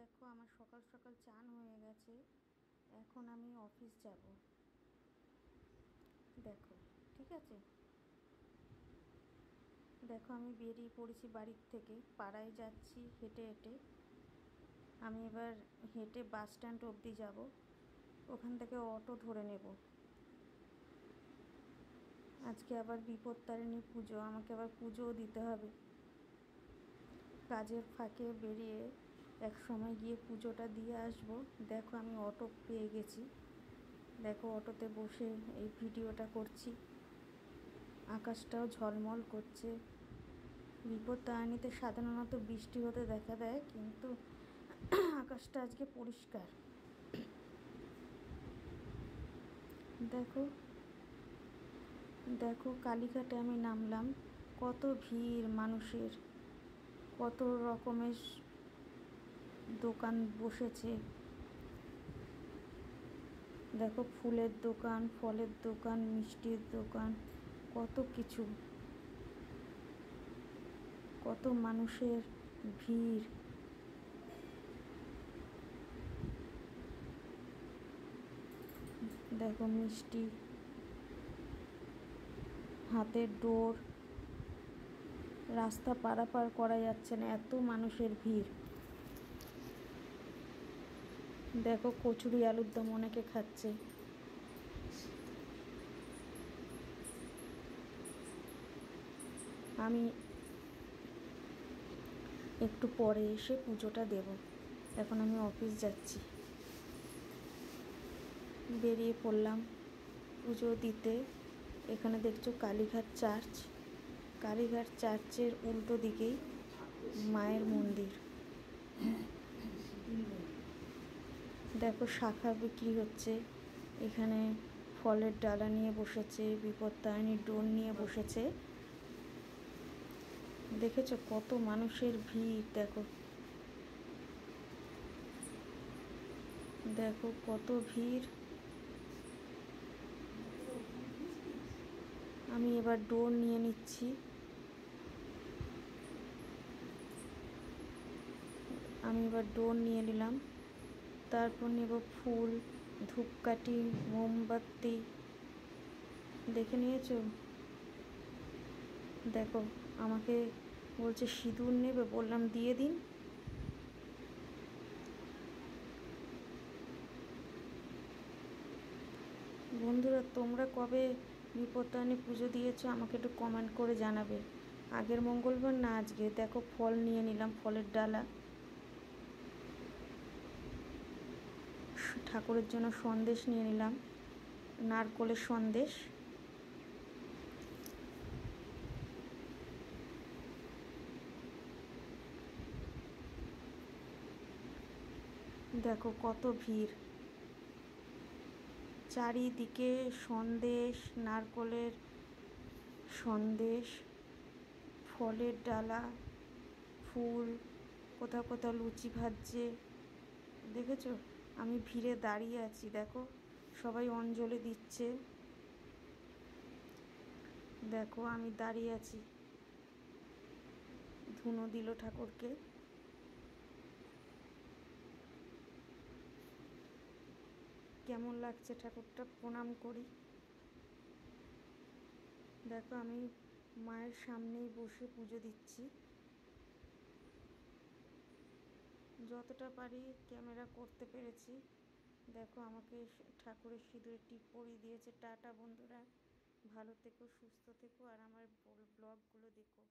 দেখো আমার সকাল সকাল চান হয়ে গেছে। এখন আমি অফিস যাব। দেখো, ঠিক আছে, দেখো আমি বেরিয়ে পড়েছি বাড়ির থেকে, পাড়ায় যাচ্ছি হেঁটে হেঁটে। আমি এবার হেঁটে বাস স্ট্যান্ড অবধি যাব, ওখান থেকে অটো ধরে নেব। আজকে আবার বিপত্তারিণী পুজো, আমাকে আবার পুজোও দিতে হবে। কাজের ফাঁকে বেরিয়ে এক সময় গিয়ে পুজোটা দিয়ে আসবো। দেখো আমি অটো পেয়ে গেছি, দেখো অটোতে বসে এই ভিডিওটা করছি। আকাশটাও ঝলমল করছে। বিপত্তারিণীতে সাধারণত বৃষ্টি হতে দেখা দেয়, কিন্তু আকাশটা আজকে পরিষ্কার। দেখো দেখো কালীঘাটে আমি নামলাম, কত ভিড় মানুষের, কত রকমের দোকান বসেছে। দেখো ফুলের দোকান, ফলের দোকান, মিষ্টির দোকান, কত কিছু, কত মানুষের ভিড়। দেখো মিষ্টি, হাতের ডোর, রাস্তা পারাপার করা যাচ্ছে না, এত মানুষের ভিড়। দেখো কচুরি আলুর দম অনেকে খাচ্ছে। আমি একটু পরে এসে পুজোটা দেব। এখন আমি অফিস যাচ্ছি। বেরিয়ে পড়লাম পুজো দিতে। এখানে দেখছো কালীঘাট চার্চ, কালীঘাট চার্চের উল্টো দিকেই মায়ের মন্দির। দেখো শাখা বিক্রি হচ্ছে, এখানে ফলের ডালা নিয়ে বসেছে, বিপত্তারিণীর ডোর নিয়ে বসেছে। দেখেছো কত মানুষের ভিড়। দেখো দেখো কত ভিড়। আমি এবার ডোর নিয়ে নিচ্ছি। আমি এবার ডোর নিয়ে নিলাম, তারপর নেব ফুল, ধূপকাঠি, মোমবাতি। দেখে নিয়েছো? দেখো আমাকে বলছে সিঁদুর নেবে, বললাম দিয়ে দিন। বন্ধুরা তোমরা কবে বিপত্তারিণী পুজো দিয়েছো আমাকে একটু কমেন্ট করে জানাবে। আগের মঙ্গলবার না আজকে। দেখো ফল নিয়ে নিলাম, ফলের ডালা। ঠাকুরের জন্য সন্দেশ নিয়ে নিলাম, নারকোলের সন্দেশ। দেখো কত ভিড়, চারিদিকে সন্দেশ, নারকোলের সন্দেশ, ফলের ডালা, ফুল, কোথাও কোথাও লুচি ভাজছে। দেখেছো? আমি ভিড়ে দাঁড়িয়ে আছি, দেখো সবাই অঞ্জলি দিচ্ছে। দেখো আমি দাঁড়িয়ে আছি, ধুনো দিল ঠাকুরকে। কেমন লাগছে ঠাকুরটা প্রণাম করি। দেখো আমি মায়ের সামনেই বসে পুজো দিচ্ছি। যতটা পারি ক্যামেরা করতে পেরেছি। দেখো আমাকে ঠাকুরের সিঁদুরের টিপ পরিয়ে দিয়েছে। টাটা বন্ধুরা, ভালো থেকো, সুস্থ থেকো, আর আমার ব্লগগুলো দেখো।